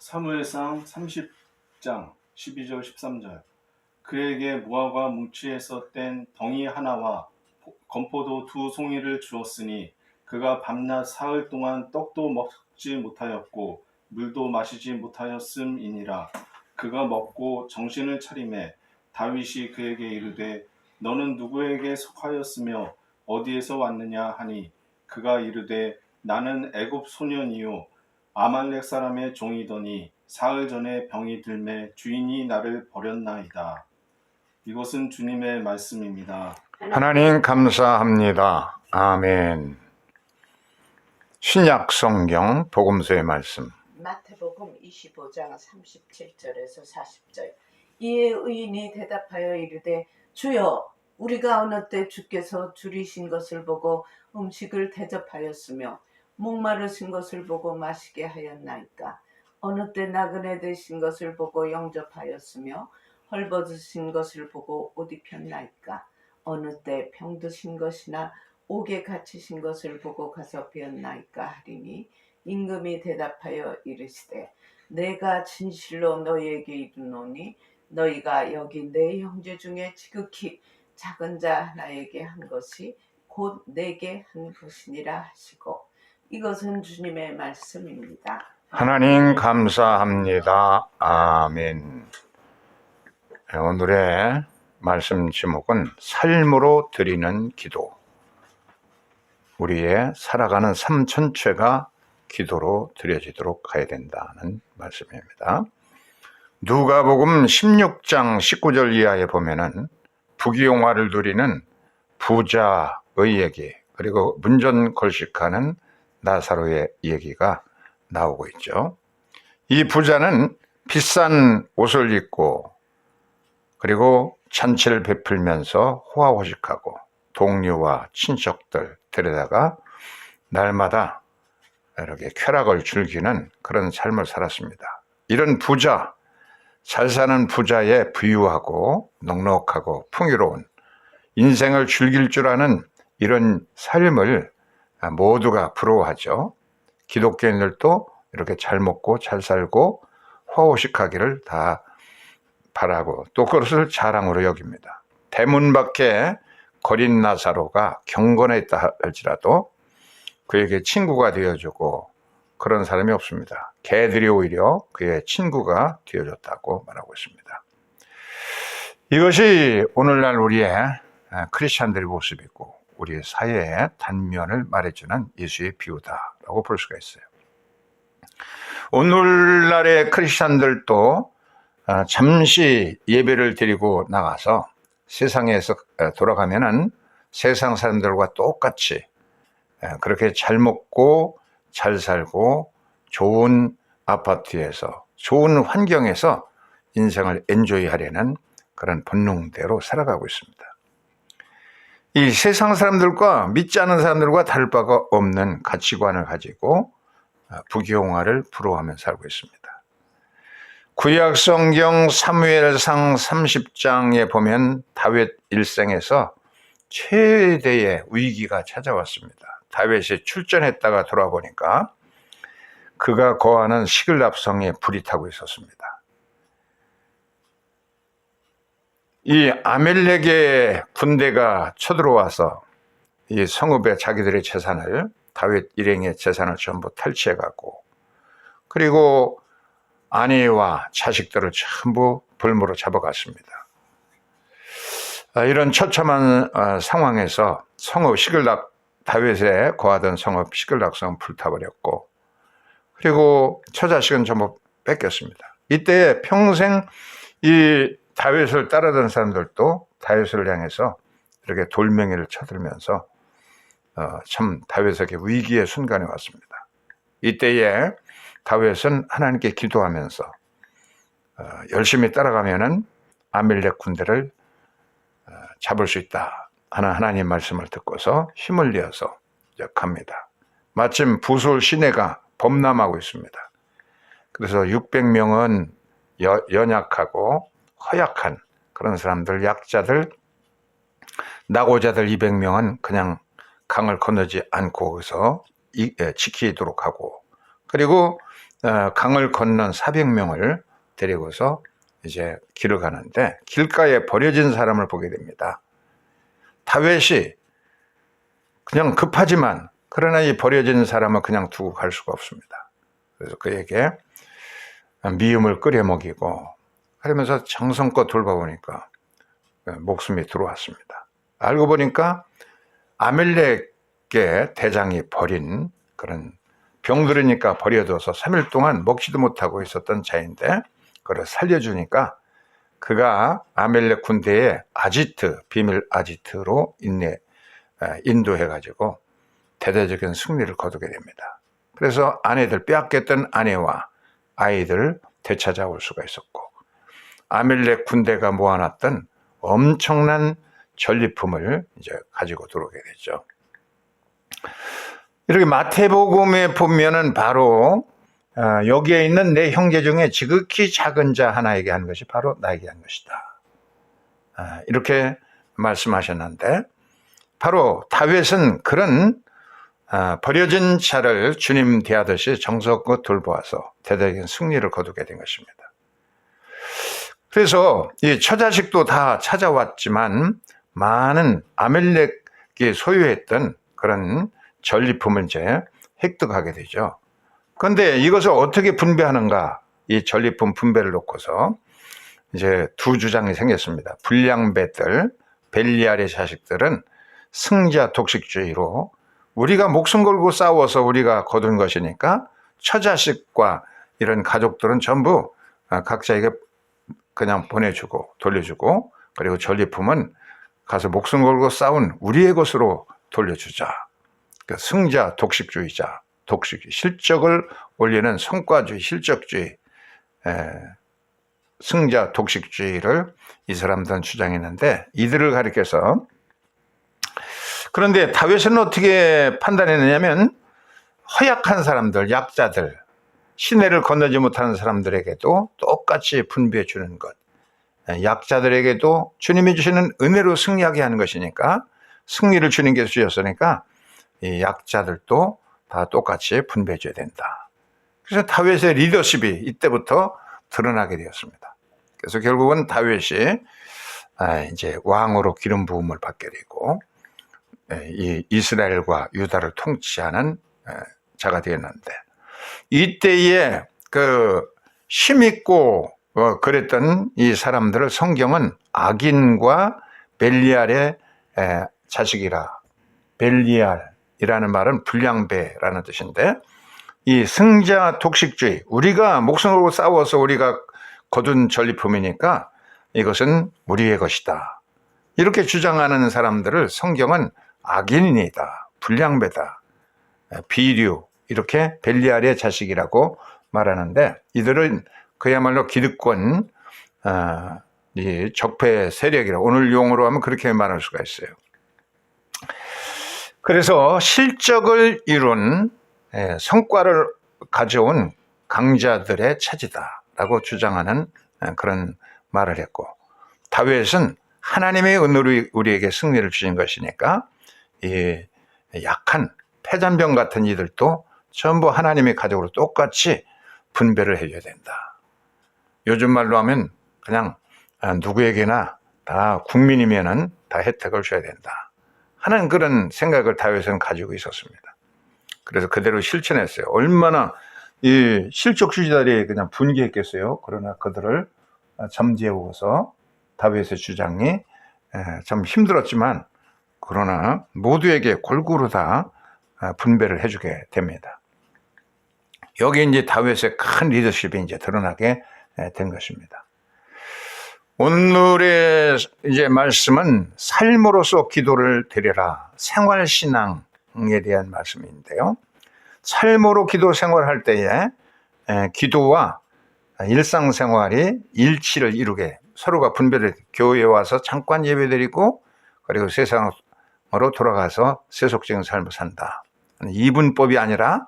사무엘상 30장 12절 13절. 그에게 무화과 뭉치에서 뗀 덩이 하나와 건포도 2송이를 주었으니 그가 밤낮 사흘 동안 떡도 먹지 못하였고 물도 마시지 못하였음이니라. 그가 먹고 정신을 차리매 다윗이 그에게 이르되 너는 누구에게 속하였으며 어디에서 왔느냐 하니 그가 이르되 나는 애굽 소년이요 아말렉 사람의 종이더니 사흘 전에 병이 들매 주인이 나를 버렸나이다. 이것은 주님의 말씀입니다. 하나님 감사합니다. 아멘. 신약 성경 복음서의 말씀. 마태복음 25장 37절에서 40절. 이에 의인이 대답하여 이르되 주여 우리가 어느 때 주께서 줄이신 것을 보고 음식을 대접하였으며 목마르신 것을 보고 마시게 하였나이까. 어느 때 나그네 되신 것을 보고 영접하였으며 헐벗으신 것을 보고 옷 입혔나이까. 어느 때 병드신 것이나 옥에 갇히신 것을 보고 가서 배웠나이까 하리니 임금이 대답하여 이르시되 내가 진실로 너희에게 이르노니 너희가 여기 내 형제 중에 지극히 작은 자 하나에게 한 것이 곧 내게 한 것이니라 하시고. 이것은 주님의 말씀입니다. 하나님 감사합니다. 아멘. 오늘의 말씀 제목은 삶으로 드리는 기도. 우리의 살아가는 삶 전체가 기도로 드려지도록 해야 된다는 말씀입니다. 누가복음 16장 19절 이하에 보면은 부귀영화를 누리는 부자의 얘기, 그리고 문전걸식하는 나사로의 얘기가 나오고 있죠. 이 부자는 비싼 옷을 입고 그리고 잔치를 베풀면서 호화호식하고 동료와 친척들 데려다가 날마다 이렇게 쾌락을 즐기는 그런 삶을 살았습니다. 이런 부자, 잘 사는 부자의 부유하고 넉넉하고 풍요로운 인생을 즐길 줄 아는 이런 삶을 모두가 부러워하죠. 기독교인들도 이렇게 잘 먹고 잘 살고 호호식하기를 다 바라고 또 그것을 자랑으로 여깁니다. 대문 밖에 거린 나사로가 경건했다 할지라도 그에게 친구가 되어주고 그런 사람이 없습니다. 개들이 오히려 그의 친구가 되어줬다고 말하고 있습니다. 이것이 오늘날 우리의 크리스찬들의 모습이고 우리의 사회의 단면을 말해주는 예수의 비유다라고 볼 수가 있어요. 오늘날의 크리스찬들도 잠시 예배를 드리고 나가서 세상에서 돌아가면은 세상 사람들과 똑같이 그렇게 잘 먹고 잘 살고 좋은 아파트에서 좋은 환경에서 인생을 엔조이하려는 그런 본능대로 살아가고 있습니다. 이 세상 사람들과 믿지 않는 사람들과 다를 바가 없는 가치관을 가지고 부귀영화를 부러워하며 살고 있습니다. 구약 성경 사무엘상 30장에 보면 다윗 일생에서 최대의 위기가 찾아왔습니다. 다윗이 출전했다가 돌아보니까 그가 거하는 시글랍 성에 불이 타고 있었습니다. 이 아멜렉의 군대가 쳐들어와서 이 성읍의 자기들의 재산을, 다윗 일행의 재산을 전부 탈취해가고, 그리고 아내와 자식들을 전부 볼모로 잡아갔습니다. 이런 처참한 상황에서 성읍 시글락, 다윗에 거하던 성읍 시글락성은 불타버렸고, 그리고 처자식은 전부 뺏겼습니다. 이때 평생 이 다윗을 따르던 사람들도 다윗을 향해서 이렇게 돌멩이를 쳐들면서 참 다윗에게 위기의 순간이 왔습니다. 이때에 다윗은 하나님께 기도하면서 열심히 따라가면은 아멜렉 군대를 잡을 수 있다 하는 하나님 말씀을 듣고서 힘을 내어서 갑니다. 마침 부솔 시내가 범람하고 있습니다. 그래서 600명은 연약하고 허약한 그런 사람들, 약자들, 낙오자들 200명은 그냥 강을 건너지 않고 거기서 지키도록 하고, 그리고 강을 건넌 400명을 데리고서 이제 길을 가는데 길가에 버려진 사람을 보게 됩니다. 다윗이 그냥 급하지만 그러나 이 버려진 사람을 그냥 두고 갈 수가 없습니다. 그래서 그에게 미음을 끓여 먹이고 그러면서 정성껏 돌봐보니까 목숨이 들어왔습니다. 알고 보니까 아멜렉의 대장이 버린 그런 병들으니까 버려둬서 3일 동안 먹지도 못하고 있었던 자인데 그걸 살려주니까 그가 아멜렉 군대의 아지트, 비밀 아지트로 인도해가지고 대대적인 승리를 거두게 됩니다. 그래서 아내들, 빼앗겼던 아내와 아이들을 되찾아올 수가 있었고 아멜렉 군대가 모아놨던 엄청난 전리품을 이제 가지고 들어오게 되죠. 이렇게 마태복음에 보면은 바로 여기에 있는 내 형제 중에 지극히 작은 자 하나에게 한 것이 바로 나에게 한 것이다. 이렇게 말씀하셨는데 바로 다윗은 그런 버려진 자를 주님 대하듯이 정성껏 돌보아서 대대적인 승리를 거두게 된 것입니다. 그래서 이 처자식도 다 찾아왔지만 많은 아멜렉이 소유했던 그런 전리품을 이제 획득하게 되죠. 그런데 이것을 어떻게 분배하는가? 이 전리품 분배를 놓고서 이제 두 주장이 생겼습니다. 불량배들, 벨리알의 자식들은 승자 독식주의로 우리가 목숨 걸고 싸워서 우리가 거둔 것이니까 처자식과 이런 가족들은 전부 각자에게 그냥 보내주고 돌려주고 그리고 전리품은 가서 목숨 걸고 싸운 우리의 것으로 돌려주자. 그러니까 승자 독식주의자, 실적을 올리는 성과주의, 실적주의, 승자 독식주의를 이 사람들은 주장했는데 이들을 가리켜서 그런데 다윗은 어떻게 판단했느냐면 허약한 사람들, 약자들, 시내를 건너지 못하는 사람들에게도 똑같이 분배해 주는 것. 약자들에게도 주님이 주시는 은혜로 승리하게 하는 것이니까 승리를 주님께서 주셨으니까 이 약자들도 다 똑같이 분배해 줘야 된다. 그래서 다윗의 리더십이 이때부터 드러나게 되었습니다. 그래서 결국은 다윗이 이제 왕으로 기름 부음을 받게 되고 이 이스라엘과 유다를 통치하는 자가 되었는데 이때에 그 힘있고 그랬던 이 사람들을 성경은 악인과 벨리알의 자식이라. 벨리알이라는 말은 불량배라는 뜻인데 이 승자 독식주의, 우리가 목숨을 걸고 싸워서 우리가 거둔 전리품이니까 이것은 우리의 것이다. 이렇게 주장하는 사람들을 성경은 악인이다, 불량배다, 비류, 이렇게 벨리알의 자식이라고 말하는데 이들은 그야말로 기득권, 이 적폐 세력이라 오늘 용어로 하면 그렇게 말할 수가 있어요. 그래서 실적을 이룬 성과를 가져온 강자들의 차지다라고 주장하는 그런 말을 했고 다윗은 하나님의 은혜로 우리에게 승리를 주신 것이니까 이 약한 패잔병 같은 이들도 전부 하나님의 가족으로 똑같이 분배를 해줘야 된다. 요즘 말로 하면 그냥 누구에게나 다 국민이면은 다 혜택을 줘야 된다 하는 그런 생각을 다윗은 가지고 있었습니다. 그래서 그대로 실천했어요. 얼마나 이 실적주의자들이 그냥 분개했겠어요. 그러나 그들을 잠재우고서 다윗의 주장이 참 힘들었지만 그러나 모두에게 골고루 다 분배를 해주게 됩니다. 여기 이제 다윗의 큰 리더십이 이제 드러나게 된 것입니다. 오늘의 이제 말씀은 삶으로서 기도를 드려라. 생활신앙에 대한 말씀인데요. 삶으로 기도 생활할 때에 기도와 일상생활이 일치를 이루게 서로가 분별을 교회에 와서 잠깐 예배드리고 그리고 세상으로 돌아가서 세속적인 삶을 산다. 이분법이 아니라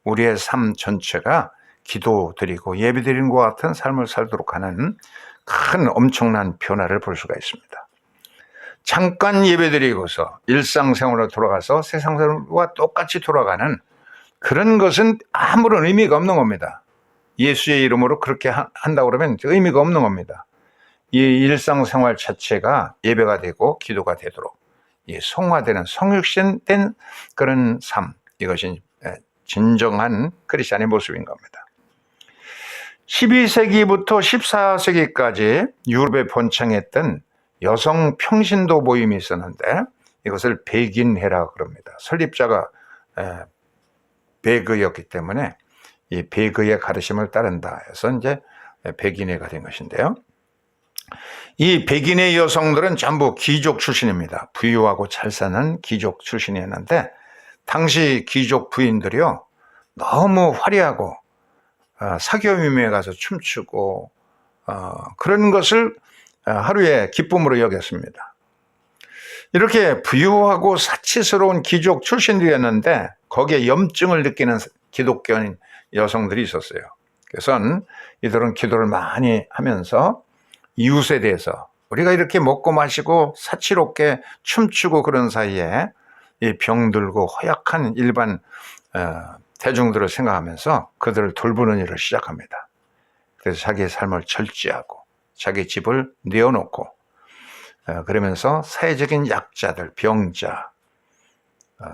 우리의 삶 전체가 기도 드리고 예배 드리는 것 같은 삶을 살도록 하는 큰 엄청난 변화를 볼 수가 있습니다. 잠깐 예배 드리고서 일상생활로 돌아가서 세상과 똑같이 돌아가는 그런 것은 아무런 의미가 없는 겁니다. 예수의 이름으로 그렇게 한다고 그러면 의미가 없는 겁니다. 이 일상생활 자체가 예배가 되고 기도가 되도록 성화되는 성육신된 그런 삶, 이것이 진정한 크리스찬의 모습인 겁니다. 12세기부터 14세기까지 유럽에 번창했던 여성 평신도 모임이 있었는데 이것을 백인회라 그럽니다. 설립자가 베그였기 때문에 이 베그의 가르침을 따른다 해서 이제 백인회가 된 것인데요. 이 백인의 여성들은 전부 귀족 출신입니다. 부유하고 잘 사는 귀족 출신이었는데 당시 귀족 부인들이요 너무 화려하고 사교미에 가서 춤추고 그런 것을 하루의 기쁨으로 여겼습니다. 이렇게 부유하고 사치스러운 귀족 출신들이었는데 거기에 염증을 느끼는 기독교인 여성들이 있었어요. 그래서 이들은 기도를 많이 하면서 이웃에 대해서 우리가 이렇게 먹고 마시고 사치롭게 춤추고 그런 사이에 이 병들고 허약한 일반 대중들을 생각하면서 그들을 돌보는 일을 시작합니다. 그래서 자기의 삶을 절제하고 자기 집을 내어놓고 그러면서 사회적인 약자들, 병자,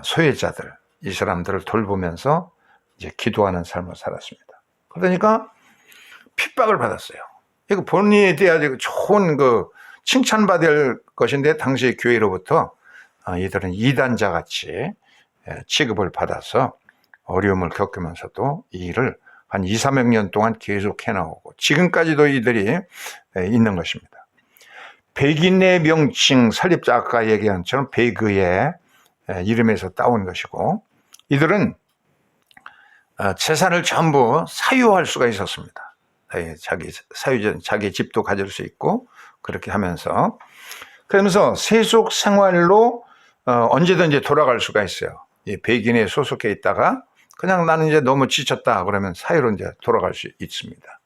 소외자들 이 사람들을 돌보면서 이제 기도하는 삶을 살았습니다. 그러니까 핍박을 받았어요. 이거 본인에 대한 좋은 칭찬받을 것인데 당시 교회로부터 이들은 이단자 같이 취급을 받아서 어려움을 겪으면서도 이 일을 한 2, 300년 동안 계속 해나오고 지금까지도 이들이 있는 것입니다. 백인의 명칭 설립자 아까 얘기한 것처럼 베그의 이름에서 따온 것이고 이들은 재산을 전부 사유할 수가 있었습니다. 자기 집도 가질 수 있고 그렇게 하면서 그러면서 세속 생활로 언제든지 돌아갈 수가 있어요. 이 백인에 소속해 있다가 그냥 나는 이제 너무 지쳤다 그러면 사유로 이제 돌아갈 수 있습니다.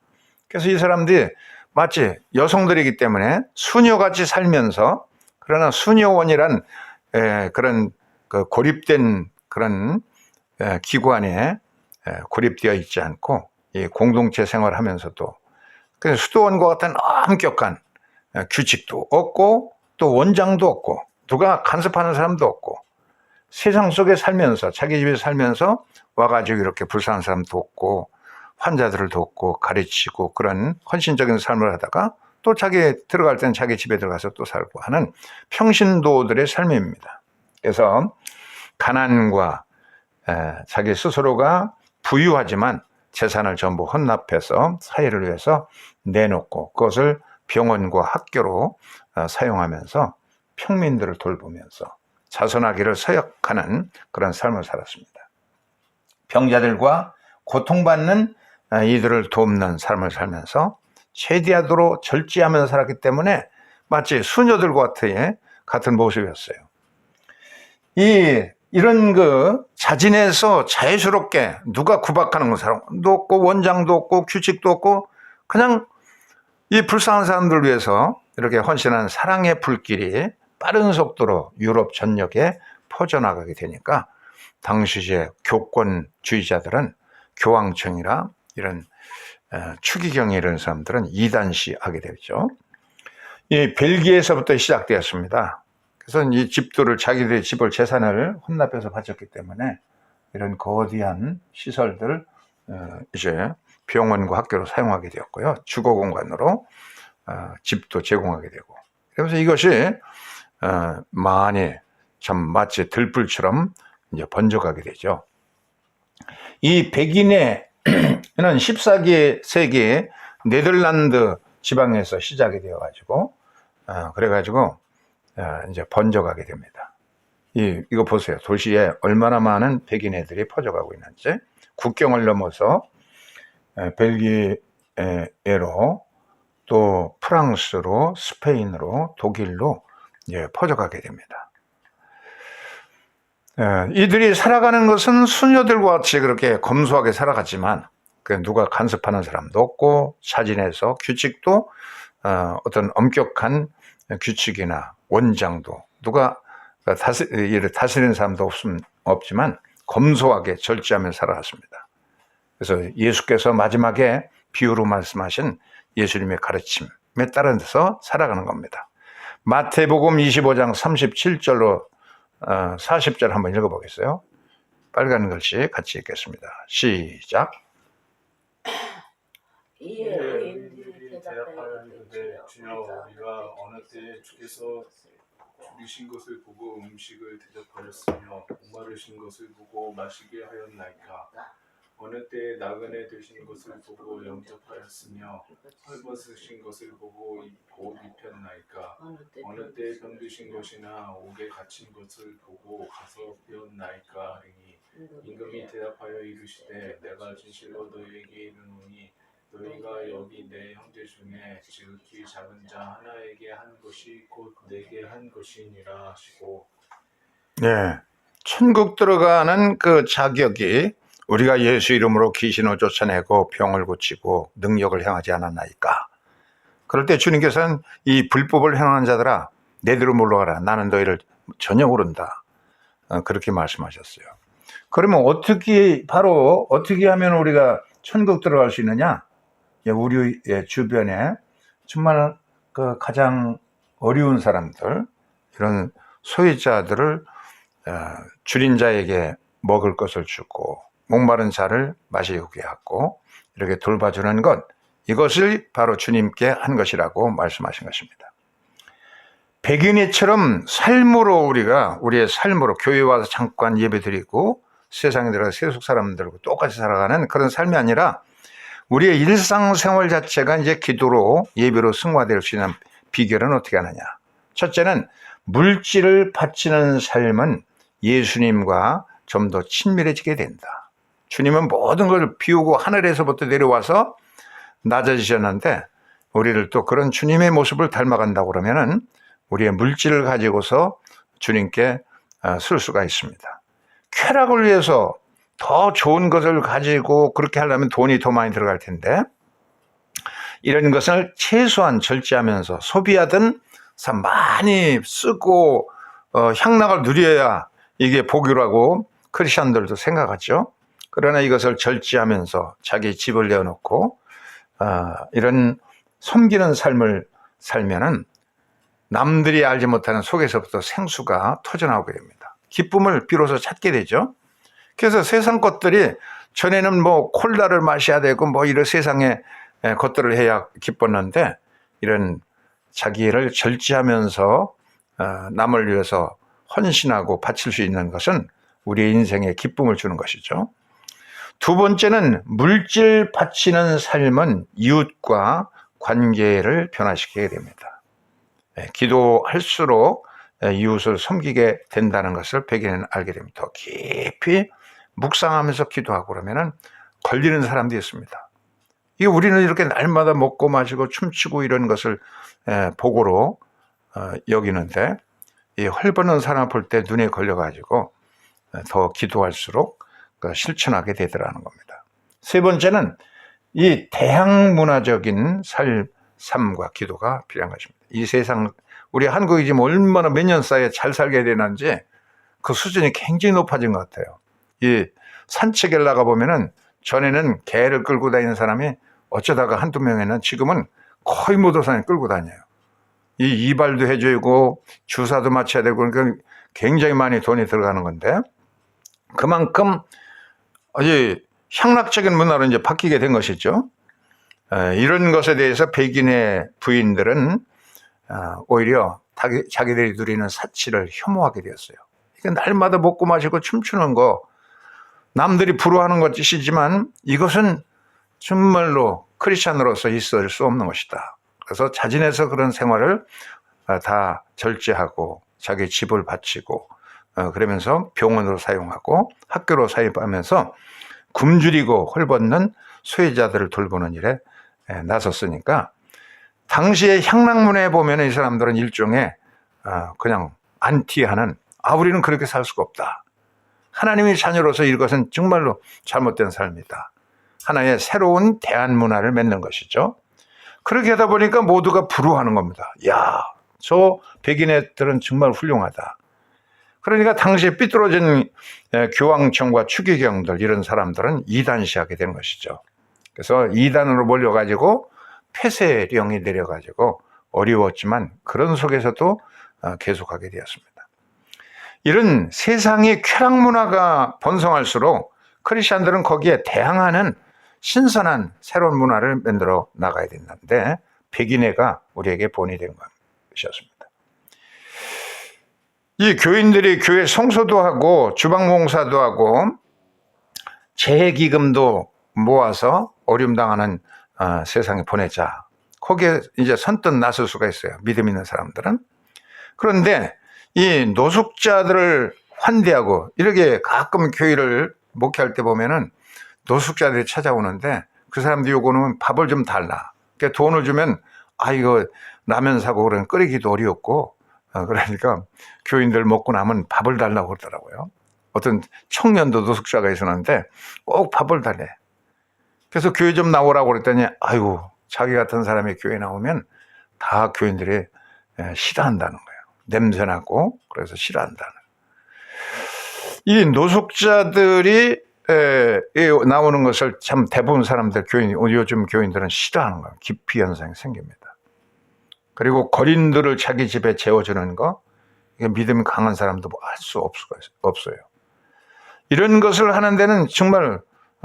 그래서 이 사람들이 마치 여성들이기 때문에 수녀같이 살면서 그러나 수녀원이란 그런 고립된 그런 기관에 고립되어 있지 않고 이 공동체 생활을 하면서도 그래서 수도원과 같은 엄격한 규칙도 없고 또 원장도 없고 누가 간섭하는 사람도 없고 세상 속에 살면서 자기 집에 살면서 와가지고 이렇게 불쌍한 사람 돕고 환자들을 돕고 가르치고 그런 헌신적인 삶을 하다가 또 자기 들어갈 때는 자기 집에 들어가서 또 살고 하는 평신도들의 삶입니다. 그래서 가난과 자기 스스로가 부유하지만 재산을 전부 헌납해서 사회를 위해서 내놓고 그것을 병원과 학교로 사용하면서 평민들을 돌보면서 자선하기를 서약하는 그런 삶을 살았습니다. 병자들과 고통받는 이들을 돕는 삶을 살면서 최대하도록 절제하면서 살았기 때문에 마치 수녀들과 같은 모습이었어요. 이런 자진해서 자유스럽게 누가 구박하는 사람도 없고 원장도 없고 규칙도 없고 그냥 이 불쌍한 사람들을 위해서 이렇게 헌신하는 사랑의 불길이 빠른 속도로 유럽 전역에 퍼져나가게 되니까 당시의 교권주의자들은 교황청이라 이런 추기경이 이런 사람들은 이단시하게 되죠. 이 벨기에에서부터 시작되었습니다. 그래서 이 집들을 자기들의 집을 재산을 헌납해서 바쳤기 때문에 이런 거대한 시설들 이제 병원과 학교로 사용하게 되었고요. 주거 공간으로 집도 제공하게 되고 그래서 이것이 많이 참 마치 들불처럼 이제 번져가게 되죠. 이 백인회는 14세기 네덜란드 지방에서 시작이 되어가지고 그래가지고 이제 번져가게 됩니다. 이거 보세요. 도시에 얼마나 많은 백인애들이 퍼져가고 있는지 국경을 넘어서 벨기에로 또 프랑스로 스페인으로 독일로 이제 퍼져가게 됩니다. 이들이 살아가는 것은 수녀들과 같이 그렇게 검소하게 살아갔지만 누가 간섭하는 사람도 없고 자진해서 규칙도 어떤 엄격한 규칙이나 원장도 누가 이를 다스리는 사람도 없지만 검소하게 절제하며 살아갔습니다. 그래서 예수께서 마지막에 비유로 말씀하신 예수님의 가르침에 따라서 살아가는 겁니다. 마태복음 25장 37절로 40절 한번 읽어보겠어요. 빨간 글씨 같이 읽겠습니다. 시작. 이에 의인들이 대답하여 이르되 주여 우리가 어느 때에 주께서 줄이신 것을 보고 음식을 대접하였으며 목마르신 것을 보고 마시게 하였나이까? 어느 때에 나그네 되신 것을 보고 영접하였으며 헐벗으신 것을 보고 옷 입혔나이까? 어느 때에 병드신 것이나 옥에 갇힌 것을 보고 가서 배웠나이까? 하리니 임금이 대답하여 이르시되 내가 진실로 너희에게 이르노니 너희가 여기 내 형제 중에 지극히 작은 자 하나에게 한 것이 곧 내게 한 것이니라 하시고. 네, 천국 들어가는 그 자격이 우리가 예수 이름으로 귀신을 쫓아내고 병을 고치고 능력을 행하지 않았나이까? 그럴 때 주님께서는 이 불법을 행하는 자들아 내대로 물러가라. 나는 너희를 전혀 모른다. 그렇게 말씀하셨어요. 그러면 바로 어떻게 하면 우리가 천국 들어갈 수 있느냐? 우리의 주변에 정말 그 가장 어려운 사람들, 이런 소외자들을 줄인 자에게 먹을 것을 주고 목마른 자를 마시게 하고 이렇게 돌봐주는 것, 이것을 바로 주님께 한 것이라고 말씀하신 것입니다. 백인이처럼 삶으로 우리의 삶으로 교회 와서 잠깐 예배드리고 세상에 들어가 세속 사람들과 똑같이 살아가는 그런 삶이 아니라 우리의 일상생활 자체가 이제 기도로 예배로 승화될 수 있는 비결은 어떻게 하느냐? 첫째는 물질을 바치는 삶은 예수님과 좀 더 친밀해지게 된다. 주님은 모든 걸 비우고 하늘에서부터 내려와서 낮아지셨는데 우리를 또 그런 주님의 모습을 닮아간다고 그러면은 우리의 물질을 가지고서 주님께 쓸 수가 있습니다. 쾌락을 위해서 더 좋은 것을 가지고 그렇게 하려면 돈이 더 많이 들어갈 텐데 이런 것을 최소한 절제하면서 소비하든 많이 쓰고 향락을 누려야 이게 복이라고 크리스천들도 생각하죠. 그러나 이것을 절제하면서 자기 집을 내어놓고 이런 섬기는 삶을 살면은 남들이 알지 못하는 속에서부터 생수가 터져나오게 됩니다. 기쁨을 비로소 찾게 되죠. 그래서 세상 것들이 전에는 뭐 콜라를 마셔야 되고 뭐 이런 세상의 것들을 해야 기뻤는데 이런 자기를 절제하면서 남을 위해서 헌신하고 바칠 수 있는 것은 우리의 인생에 기쁨을 주는 것이죠. 두 번째는 물질 바치는 삶은 이웃과 관계를 변화시키게 됩니다. 기도할수록 이웃을 섬기게 된다는 것을 백인은 알게 됩니다. 더 깊이 묵상하면서 기도하고 그러면은 걸리는 사람도 있습니다. 이게 우리는 이렇게 날마다 먹고 마시고 춤추고 이런 것을 복으로 여기는데 이 헐벗는 사람 볼 때 눈에 걸려가지고 더 기도할수록 실천하게 되더라는 겁니다. 세 번째는 이 대항문화적인 삶과 기도가 필요한 것입니다. 이 세상 우리 한국이 지금 얼마나 몇 년 사이에 잘 살게 되는지 그 수준이 굉장히 높아진 것 같아요. 이 산책을 나가보면은 전에는 개를 끌고 다니는 사람이 어쩌다가 한두 명에는 지금은 거의 모든 사람이 끌고 다녀요. 이 이발도 해주고 주사도 맞춰야 되고 그러니까 굉장히 많이 돈이 들어가는 건데 그만큼 이 향락적인 문화로 이제 바뀌게 된 것이죠. 이런 것에 대해서 백인의 부인들은 오히려 자기들이 누리는 사치를 혐오하게 되었어요. 그러니까 날마다 먹고 마시고 춤추는 거 남들이 부러워하는 것이지만 이것은 정말로 크리스찬으로서 있을 수 없는 것이다. 그래서 자진해서 그런 생활을 다 절제하고 자기 집을 바치고 그러면서 병원으로 사용하고 학교로 사용하면서 굶주리고 헐벗는 소외자들을 돌보는 일에 나섰으니까 당시에 향락문화에 보면 이 사람들은 일종의 그냥 안티하는 우리는 그렇게 살 수가 없다. 하나님의 자녀로서 이것은 정말로 잘못된 삶이다. 하나의 새로운 대안문화를 맺는 것이죠. 그렇게 하다 보니까 모두가 부러워하는 겁니다. 야, 저 백인 애들은 정말 훌륭하다. 그러니까 당시에 삐뚤어진 교황청과 추기경들 이런 사람들은 이단시하게 되는 것이죠. 그래서 이단으로 몰려가지고 폐쇄령이 내려가지고 어려웠지만 그런 속에서도 계속하게 되었습니다. 이런 세상의 쾌락 문화가 번성할수록 크리스천들은 거기에 대항하는 신선한 새로운 문화를 만들어 나가야 된다는데 백인회가 우리에게 본이 된 것이었습니다. 이 교인들이 교회 성소도 하고 주방봉사도 하고 재해기금도 모아서 어려움당하는 세상에 보내자. 거기에 이제 선뜻 나설 수가 있어요. 믿음 있는 사람들은. 그런데 이 노숙자들을 환대하고 이렇게 가끔 교회를 목회할 때 보면은 노숙자들이 찾아오는데 그 사람들이 요구는 밥을 좀 달라. 그러니까 돈을 주면 이거 라면 사고 그러면 끓이기도 어렵고 그러니까 교인들 먹고 나면 밥을 달라고 그러더라고요. 어떤 청년도 노숙자가 있었는데 꼭 밥을 달래. 그래서 교회 좀 나오라고 그랬더니 아이고 자기 같은 사람이 교회 나오면 다 교인들이 싫어한다는 거예요. 냄새나고 그래서 싫어한다는. 이 노숙자들이 나오는 것을 참 대부분 사람들 요즘 교인들은 싫어하는 거예요. 기피 현상이 생깁니다. 그리고 거린들을 자기 집에 재워주는 거, 이게 믿음이 강한 사람도 할 수 없어요. 이런 것을 하는 데는 정말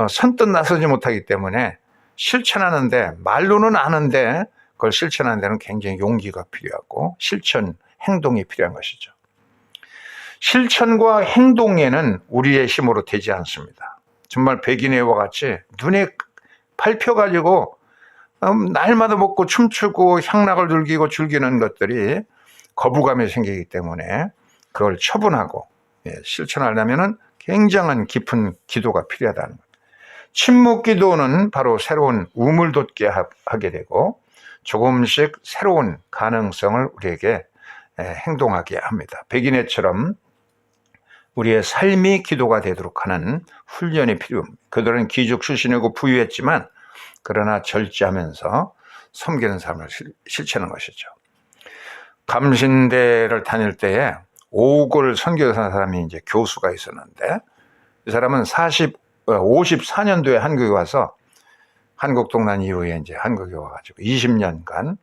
선뜻 나서지 못하기 때문에 실천하는데, 말로는 아는데 그걸 실천하는 데는 굉장히 용기가 필요하고 실천, 행동이 필요한 것이죠. 실천과 행동에는 우리의 힘으로 되지 않습니다. 정말 백인회와 같이 눈에 밟혀가지고 날마다 먹고 춤추고 향락을 즐기는 것들이 거부감이 생기기 때문에 그걸 처분하고 실천하려면 굉장한 깊은 기도가 필요하다는 것. 침묵 기도는 바로 새로운 우물 돋게 하게 되고 조금씩 새로운 가능성을 우리에게 행동하게 합니다. 백인회처럼 우리의 삶이 기도가 되도록 하는 훈련이 필요합니다. 그들은 귀족 출신이고 부유했지만 그러나 절제하면서 섬기는 삶을 실천하는 것이죠. 감신대를 다닐 때에 오골 선교사라는 사람이 이제 교수가 있었는데 이 사람은 54년도에 한국에 와서 한국 동란 이후에 이제 한국에 와가지고 20년간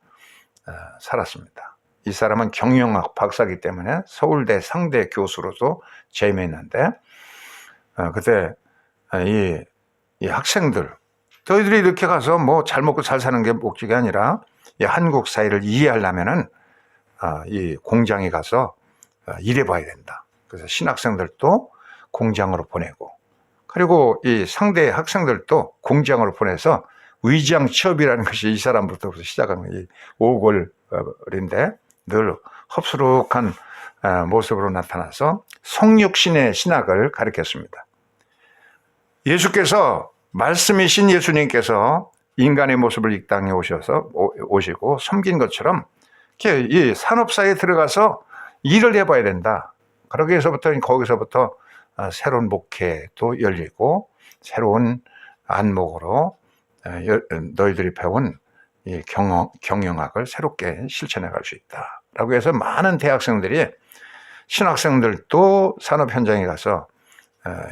살았습니다. 이 사람은 경영학 박사이기 때문에 서울대 상대 교수로도 재임했는데 그때 이 학생들 너희들이 이렇게 가서 뭐 잘 먹고 잘 사는 게 목적이 아니라 이 한국 사회를 이해하려면은 이 공장에 가서 일해봐야 된다. 그래서 신학생들도 공장으로 보내고 그리고 이 상대 학생들도 공장으로 보내서 위장 취업이라는 것이 이 사람부터 시작한 이 오골인데 늘 흡수룩한 모습으로 나타나서 성육신의 신학을 가르쳤습니다. 예수께서 말씀이신 예수님께서 인간의 모습을 이 땅에 오시고 섬긴 것처럼 이 산업사에 들어가서 일을 해봐야 된다. 그러기 위해서부터 거기서부터 새로운 목회도 열리고 새로운 안목으로 너희들이 배운 이 경영학을 새롭게 실천해 갈 수 있다. 라고 해서 많은 대학생들이 신학생들도 산업 현장에 가서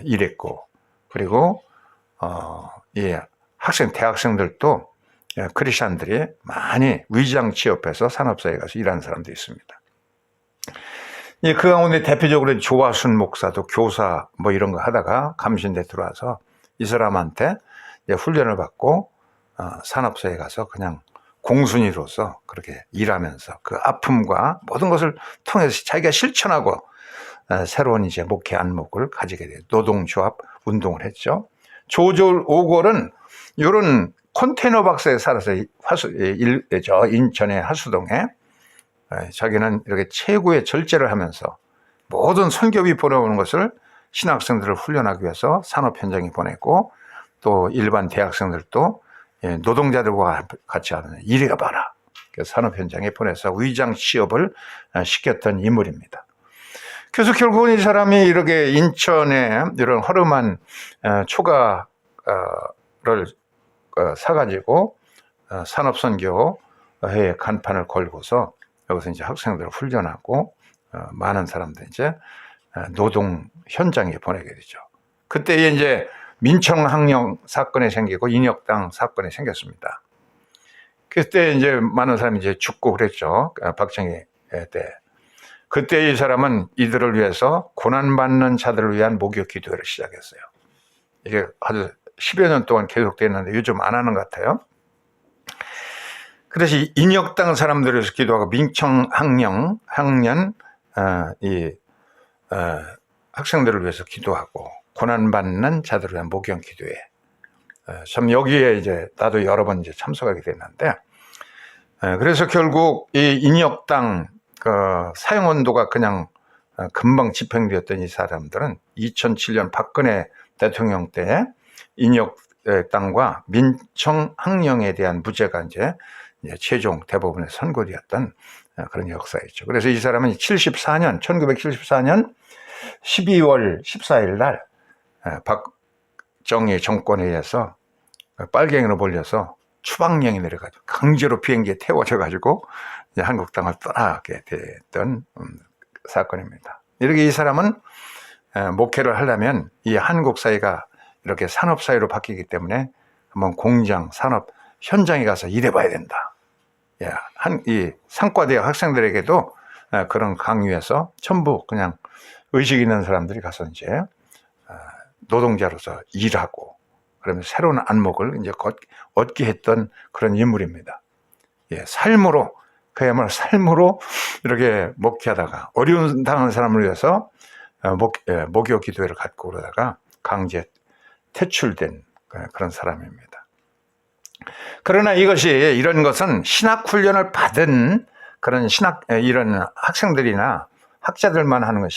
일했고 그리고 대학생들도 크리스찬들이 많이 위장 취업해서 산업사에 가서 일하는 사람도 있습니다. 그 가운데 대표적으로 조화순 목사도 교사 뭐 이런 거 하다가 감신대 들어와서 이 사람한테 훈련을 받고 산업사에 가서 그냥 공순이로서 그렇게 일하면서 그 아픔과 모든 것을 통해서 자기가 실천하고 새로운 이제 목회 안목을 가지게 돼요. 노동조합 운동을 했죠. 조졸 오골은 이런 컨테이너 박스에 살아서 인천의 하수동에 자기는 이렇게 최고의 절제를 하면서 모든 선교비 보내오는 것을 신학생들을 훈련하기 위해서 산업 현장에 보내고 또 일반 대학생들도 노동자들과 같이 하는 일해가 봐라. 산업 현장에 보내서 위장 취업을 시켰던 인물입니다. 그래서 결국은 이 사람이 이렇게 인천에 이런 허름한 초가를 사가지고 산업선교회 간판을 걸고서 여기서 이제 학생들을 훈련하고 많은 사람들 이제 노동 현장에 보내게 되죠. 그때 이제 민청항령 사건이 생기고 인혁당 사건이 생겼습니다. 그때 이제 많은 사람이 이제 죽고 그랬죠. 박정희 때. 그때 이 사람은 이들을 위해서 고난받는 자들을 위한 목욕 기도회를 시작했어요. 이게 아주 10여 년 동안 계속됐는데 요즘 안 하는 것 같아요. 그래서 인혁당 사람들을 위해서 기도하고 민청항년 학생들을 위해서 기도하고 고난받는 자들을 위한 목욕 기도회. 참 여기에 이제 나도 여러 번 이제 참석하게 됐는데, 그래서 결국 이 인혁당 사형 온도가 그냥 금방 집행되었던 이 사람들은 2007년 박근혜 대통령 때 인혁당과 민청항령에 대한 무죄가 이제 최종 대법원에 선고되었던 그런 역사였죠. 그래서 이 사람은 1974년 12월 14일 날 박정희 정권에 의해서 빨갱이로 몰려서 추방령이 내려가지고 강제로 비행기에 태워져가지고 한국 땅을 떠나게 됐던 사건입니다. 이렇게 이 사람은 목회를 하려면 이 한국 사회가 이렇게 산업 사회로 바뀌기 때문에 한번 공장, 산업 현장에 가서 일해봐야 된다. 이 상과대학 학생들에게도 그런 강의에서 전부 그냥 의식 있는 사람들이 가서 이제 노동자로서 일하고 그러면서 새로운 안목을 이제 얻게 했던 그런 인물입니다. 삶으로, 그야말로 삶으로 이렇게 목회하다가 어려운 당한 사람을 위해서 목욕 기도회를 갖고 그러다가 강제 퇴출된 그런 사람입니다. 그러나 이런 것은 신학 훈련을 받은 그런 이런 학생들이나 학자들만 하는 것,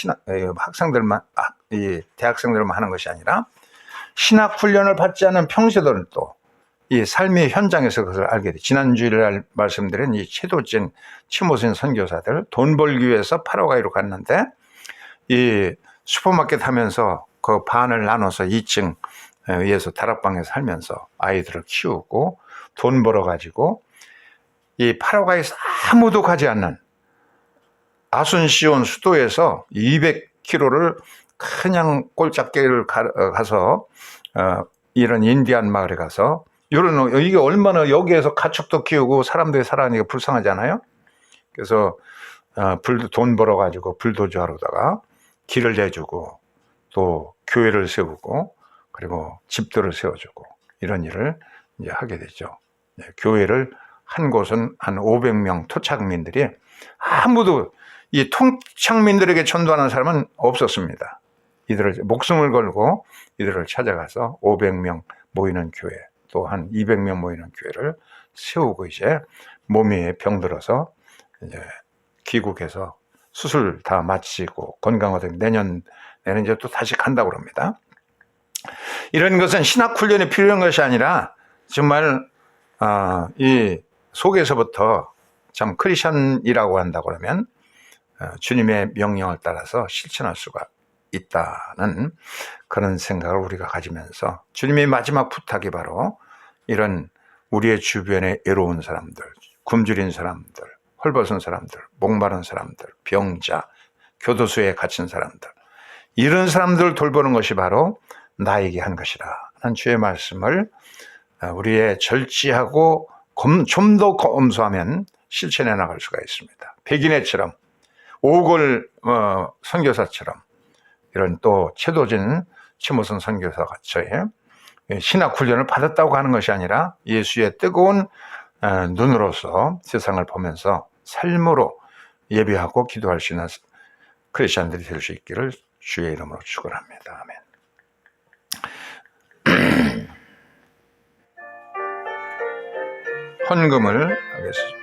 학생들만, 이 대학생들만 하는 것이 아니라 신학 훈련을 받지 않은 평소들은 또 이 삶의 현장에서 그것을 알게 돼. 지난주일날 말씀드린 이 최도진, 치모신 선교사들 돈 벌기 위해서 파라과이로 갔는데 이 슈퍼마켓 하면서 그 반을 나눠서 2층 위에서 다락방에서 살면서 아이들을 키우고 돈 벌어가지고 이 파라과이에서 아무도 가지 않는 아순시온 수도에서 200km를 그냥 꼴짝개를 가서 이런 인디안 마을에 가서 이게 얼마나 여기에서 가축도 키우고 사람들이 살아가니까 불쌍하잖아요. 그래서 돈 벌어가지고 불도저 하러다가 길을 내주고 또 교회를 세우고 그리고 집들을 세워주고 이런 일을 이제 하게 되죠. 교회를 한 곳은 한 500명 토착민들이 아무도 이 토착민들에게 전도하는 사람은 없었습니다. 이들을 목숨을 걸고 이들을 찾아가서 500명 모이는 교회 또 한 200명 모이는 교회를 세우고 이제 몸이 병들어서 이제 귀국해서 수술 다 마치고 건강하던 내년에는 이제 또 다시 간다고 합니다. 이런 것은 신학 훈련이 필요한 것이 아니라 정말 이 속에서부터 참 크리스천이라고 한다고 그러면 주님의 명령을 따라서 실천할 수가 있다는 그런 생각을 우리가 가지면서 주님의 마지막 부탁이 바로 이런 우리의 주변에 애로운 사람들, 굶주린 사람들, 헐벗은 사람들, 목마른 사람들, 병자, 교도소에 갇힌 사람들 이런 사람들을 돌보는 것이 바로 나에게 한 것이라 하는 주의 말씀을 우리의 절제하고 좀 더 검소하면 실천해 나갈 수가 있습니다. 백인애처럼 오골 선교사처럼 이런 또 최도진 치모선 선교사같이 신학 훈련을 받았다고 하는 것이 아니라 예수의 뜨거운 눈으로서 세상을 보면서 삶으로 예배하고 기도할 수 있는 크리스천들이 될 수 있기를 주의 이름으로 축원합니다. 아멘. 헌금을 하겠습니다.